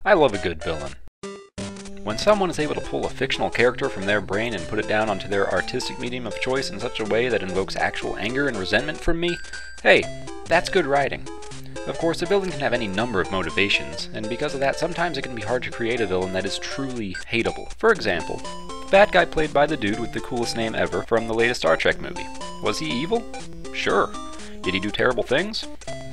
I love a good villain. When someone is able to pull a fictional character from their brain and put it down onto their artistic medium of choice in such a way that invokes actual anger and resentment from me, hey, that's good writing. Of course, a villain can have any number of motivations, and because of that, sometimes it can be hard to create a villain that is truly hateable. For example, the bad guy played by the dude with the coolest name ever from the latest Star Trek movie. Was he evil? Sure. Did he do terrible things?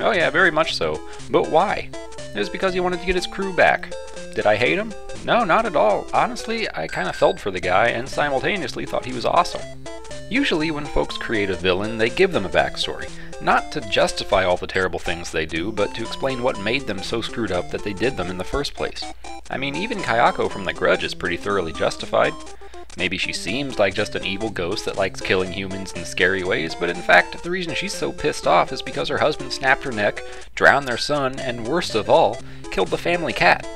Oh yeah, very much so. But why? It was because he wanted to get his crew back. Did I hate him? No, not at all. Honestly, I kinda felt for the guy and simultaneously thought he was awesome. Usually when folks create a villain, they give them a backstory. Not to justify all the terrible things they do, but to explain what made them so screwed up that they did them in the first place. I mean, even Kayako from The Grudge is pretty thoroughly justified. Maybe she seems like just an evil ghost that likes killing humans in scary ways, but in fact, the reason she's so pissed off is because her husband snapped her neck, drowned their son, and worst of all, killed the family cat.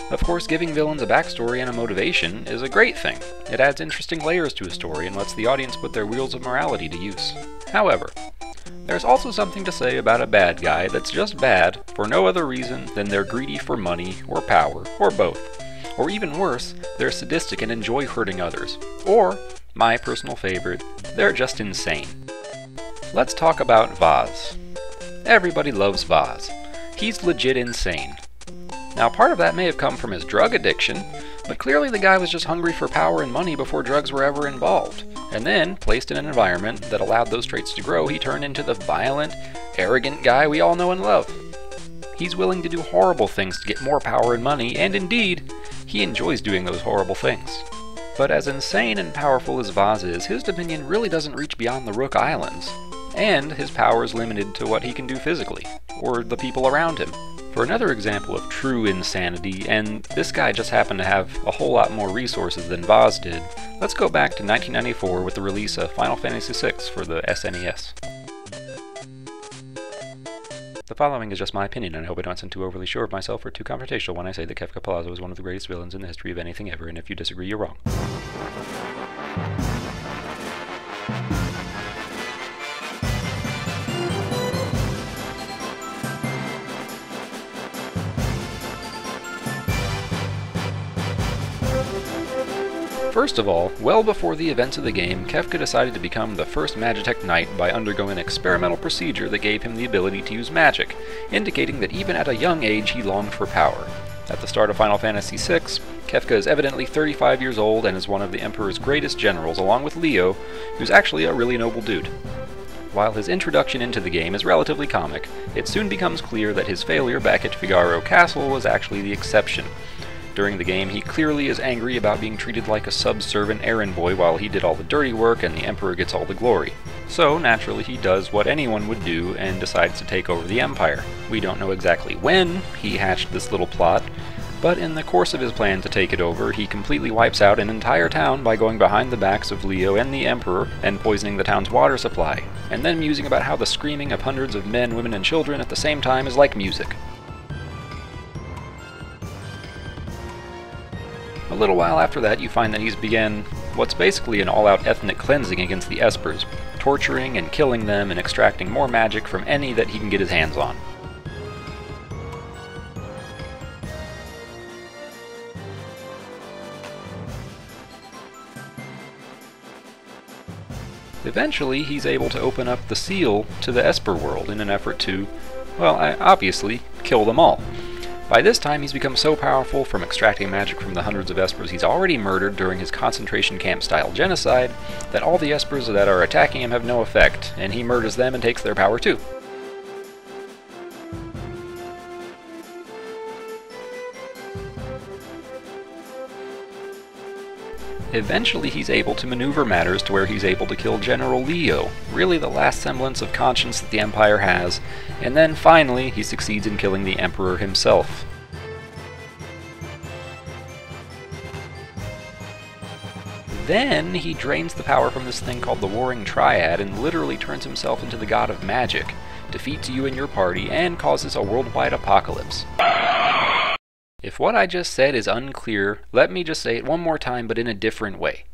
Of course, giving villains a backstory and a motivation is a great thing. It adds interesting layers to a story and lets the audience put their wheels of morality to use. However, there's also something to say about a bad guy that's just bad for no other reason than they're greedy for money or power, or both. Or even worse, they're sadistic and enjoy hurting others. Or, my personal favorite, they're just insane. Let's talk about Vaas. Everybody loves Vaas. He's legit insane. Now, part of that may have come from his drug addiction, but clearly the guy was just hungry for power and money before drugs were ever involved. And then, placed in an environment that allowed those traits to grow, he turned into the violent, arrogant guy we all know and love. He's willing to do horrible things to get more power and money, and indeed, he enjoys doing those horrible things. But as insane and powerful as Vaas is, his dominion really doesn't reach beyond the Rook Islands, and his power is limited to what he can do physically, or the people around him. For another example of true insanity, and this guy just happened to have a whole lot more resources than Vaas did, let's go back to 1994 with the release of Final Fantasy VI for the SNES. The following is just my opinion, and I hope I don't sound too overly sure of myself or too confrontational when I say that Kefka Palazzo is one of the greatest villains in the history of anything ever, and if you disagree, you're wrong. First of all, well before the events of the game, Kefka decided to become the first Magitech Knight by undergoing an experimental procedure that gave him the ability to use magic, indicating that even at a young age he longed for power. At the start of Final Fantasy VI, Kefka is evidently 35 years old and is one of the Emperor's greatest generals, along with Leo, who's actually a really noble dude. While his introduction into the game is relatively comic, it soon becomes clear that his failure back at Figaro Castle was actually the exception. During the game, he clearly is angry about being treated like a subservient errand boy while he did all the dirty work and the Emperor gets all the glory. So, naturally, he does what anyone would do and decides to take over the Empire. We don't know exactly when he hatched this little plot, but in the course of his plan to take it over, he completely wipes out an entire town by going behind the backs of Leo and the Emperor and poisoning the town's water supply, and then musing about how the screaming of hundreds of men, women, and children at the same time is like music. A little while after that, you find that he's began what's basically an all-out ethnic cleansing against the Espers, torturing and killing them and extracting more magic from any that he can get his hands on. Eventually, he's able to open up the seal to the Esper world in an effort to, well, obviously, kill them all. By this time, he's become so powerful from extracting magic from the hundreds of Espers he's already murdered during his concentration camp-style genocide that all the Espers that are attacking him have no effect, and he murders them and takes their power too. Eventually, he's able to maneuver matters to where he's able to kill General Leo, really the last semblance of conscience that the Empire has, and then finally, he succeeds in killing the Emperor himself. Then, he drains the power from this thing called the Warring Triad and literally turns himself into the god of magic, defeats you and your party, and causes a worldwide apocalypse. If what I just said is unclear, let me just say it one more time but in a different way.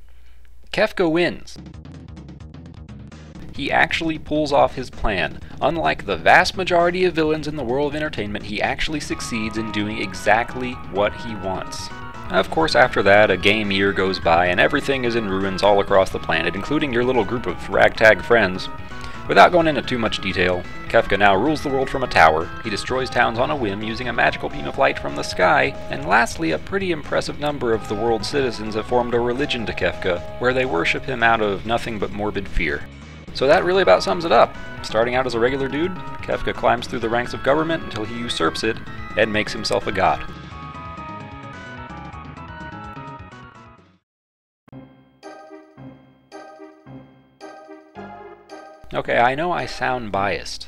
Kefka wins. he actually pulls off his plan. Unlike the vast majority of villains in the world of entertainment, he actually succeeds in doing exactly what he wants. Of course, after that, a game year goes by and everything is in ruins all across the planet, including your little group of ragtag friends. Without going into too much detail, Kefka now rules the world from a tower. He destroys towns on a whim using a magical beam of light from the sky, and lastly, a pretty impressive number of the world's citizens have formed a religion to Kefka, where they worship him out of nothing but morbid fear. So that really about sums it up. Starting out as a regular dude, Kefka climbs through the ranks of government until he usurps it and makes himself a god. Okay, I know I sound biased.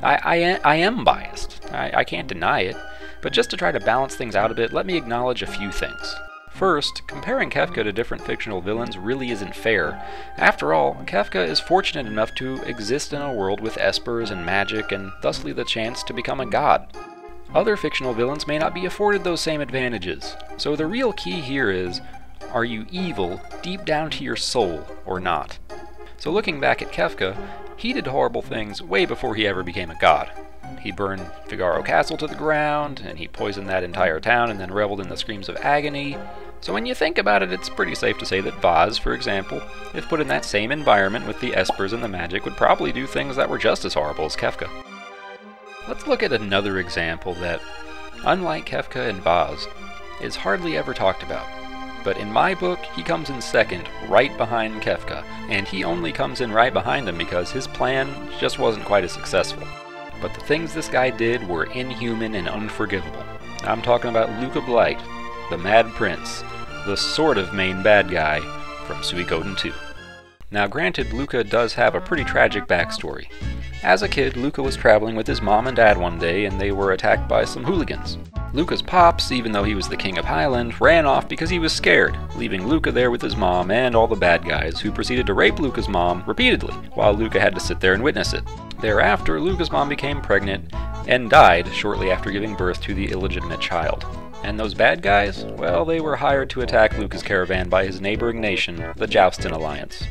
I am biased. I can't deny it. But just to try to balance things out a bit, let me acknowledge a few things. First, comparing Kefka to different fictional villains really isn't fair. After all, Kefka is fortunate enough to exist in a world with espers and magic, and thusly the chance to become a god. Other fictional villains may not be afforded those same advantages. So the real key here is, are you evil deep down to your soul or not? So looking back at Kefka, he did horrible things way before he ever became a god. He burned Figaro Castle to the ground, and he poisoned that entire town and then reveled in the screams of agony. So when you think about it, it's pretty safe to say that Vaas, for example, if put in that same environment with the espers and the magic, would probably do things that were just as horrible as Kefka. Let's look at another example that, unlike Kefka and Vaas, is hardly ever talked about. But in my book, he comes in second, right behind Kefka, and he only comes in right behind him because his plan just wasn't quite as successful. But the things this guy did were inhuman and unforgivable. I'm talking about Luca Blight, the Mad Prince, the sort of main bad guy from Suikoden 2. Now granted, Luca does have a pretty tragic backstory. As a kid, Luca was traveling with his mom and dad one day, and they were attacked by some hooligans. Luca's pops, even though he was the king of Highland, ran off because he was scared, leaving Luca there with his mom and all the bad guys, who proceeded to rape Luca's mom repeatedly, while Luca had to sit there and witness it. Thereafter, Luca's mom became pregnant and died shortly after giving birth to the illegitimate child. And those bad guys? Well, they were hired to attack Luca's caravan by his neighboring nation, the Joustin Alliance.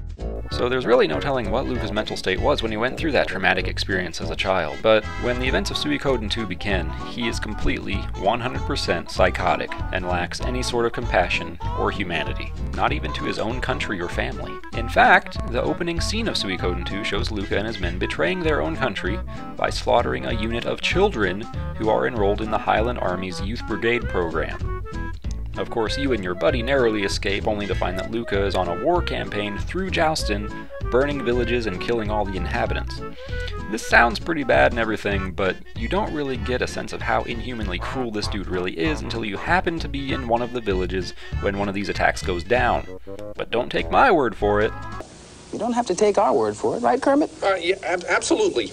So there's really no telling what Luca's mental state was when he went through that traumatic experience as a child. But when the events of Suikoden 2 begin, he is completely, 100% psychotic and lacks any sort of compassion or humanity, not even to his own country or family. In fact, the opening scene of Suikoden 2 shows Luca and his men betraying their own country by slaughtering a unit of children who are enrolled in the Highland Army's Youth Brigade program. Of course, you and your buddy narrowly escape, only to find that Luca is on a war campaign through Joustin, burning villages and killing all the inhabitants. This sounds pretty bad and everything, but you don't really get a sense of how inhumanly cruel this dude really is until you happen to be in one of the villages when one of these attacks goes down. But don't take my word for it. You don't have to take our word for it, right, Kermit? Yeah, absolutely.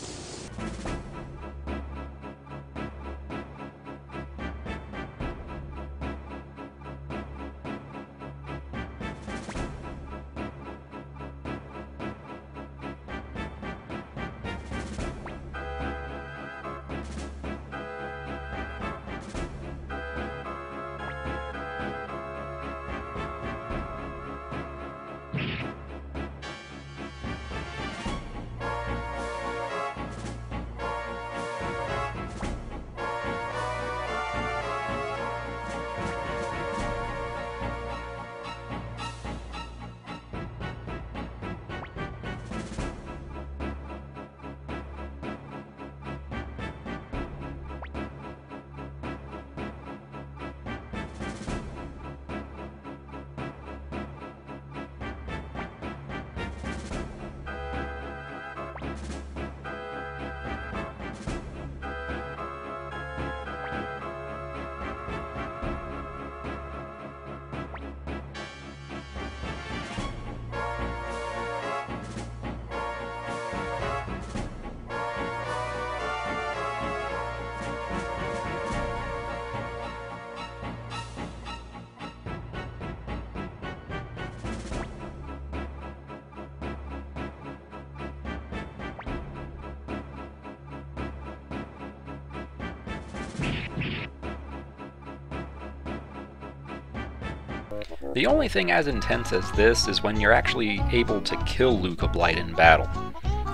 The only thing as intense as this is when you're actually able to kill Luca Blight in battle.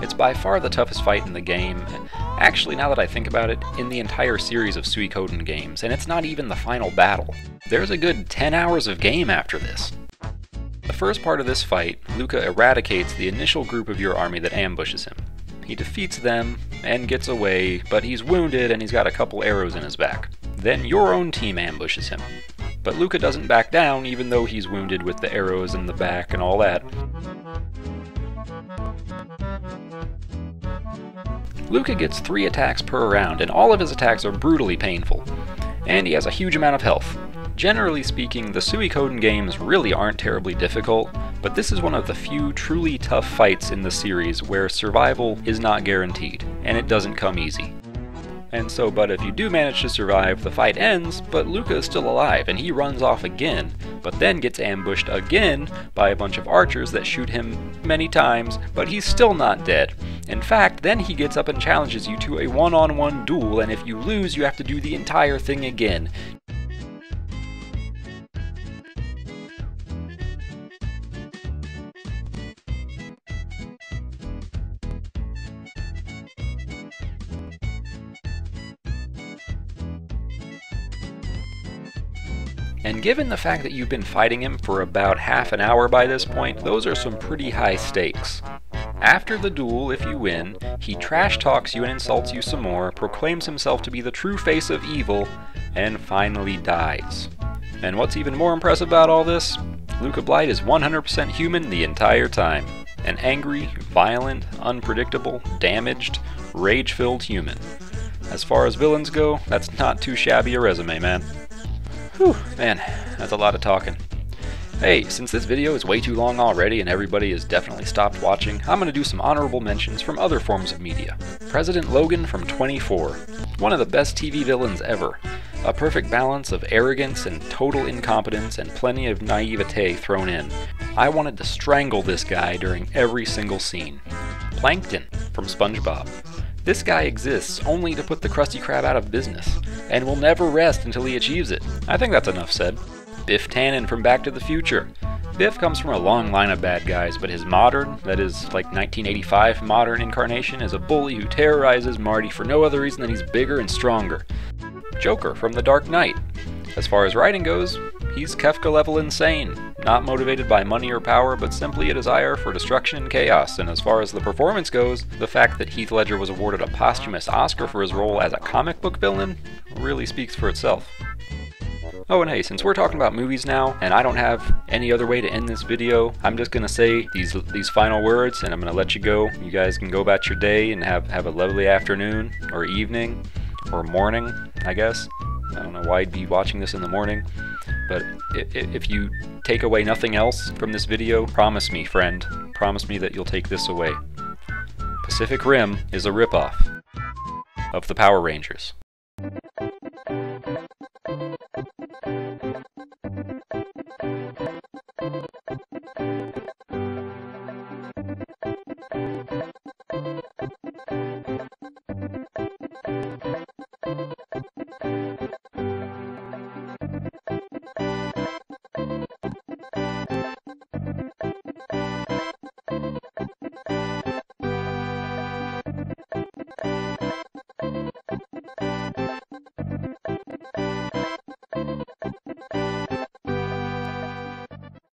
It's by far the toughest fight in the game, actually now that I think about it, in the entire series of Suikoden games, and it's not even the final battle. There's a good 10 hours of game after this. The first part of this fight, Luca eradicates the initial group of your army that ambushes him. He defeats them and gets away, but he's wounded and he's got a couple arrows in his back. Then your own team ambushes him. But Luca doesn't back down even though he's wounded with the arrows in the back and all that. Luca gets 3 attacks per round, and all of his attacks are brutally painful. And he has a huge amount of health. Generally speaking, the Suikoden games really aren't terribly difficult, but this is one of the few truly tough fights in the series where survival is not guaranteed, and it doesn't come easy. But if you do manage to survive, the fight ends, but Luca is still alive, and he runs off again, but then gets ambushed again by a bunch of archers that shoot him many times, but he's still not dead. In fact, then he gets up and challenges you to a one-on-one duel, and if you lose, you have to do the entire thing again. And given the fact that you've been fighting him for about half an hour by this point, those are some pretty high stakes. After the duel, if you win, he trash talks you and insults you some more, proclaims himself to be the true face of evil, and finally dies. And what's even more impressive about all this? Luca Blight is 100% human the entire time. An angry, violent, unpredictable, damaged, rage-filled human. As far as villains go, that's not too shabby a resume, man. Whew, man, that's a lot of talking. Hey, since this video is way too long already and everybody has definitely stopped watching, I'm going to do some honorable mentions from other forms of media. President Logan from 24. One of the best TV villains ever. A perfect balance of arrogance and total incompetence and plenty of naivete thrown in. I wanted to strangle this guy during every single scene. Plankton from SpongeBob. This guy exists only to put the Krusty Krab out of business, and will never rest until he achieves it. I think that's enough said. Biff Tannen from Back to the Future. Biff comes from a long line of bad guys, but his modern, that is like 1985 modern incarnation, is a bully who terrorizes Marty for no other reason than he's bigger and stronger. Joker from The Dark Knight. As far as writing goes, he's Kefka level insane, not motivated by money or power, but simply a desire for destruction and chaos. And as far as the performance goes, the fact that Heath Ledger was awarded a posthumous Oscar for his role as a comic book villain really speaks for itself. Oh, and hey, since we're talking about movies now, and I don't have any other way to end this video, I'm just gonna say these final words, and I'm gonna let you go. You guys can go about your day and have a lovely afternoon, or evening, or morning, I guess. I don't know why you'd be watching this in the morning, but if you take away nothing else from this video, promise me, friend, promise me that you'll take this away. Pacific Rim is a ripoff of the Power Rangers.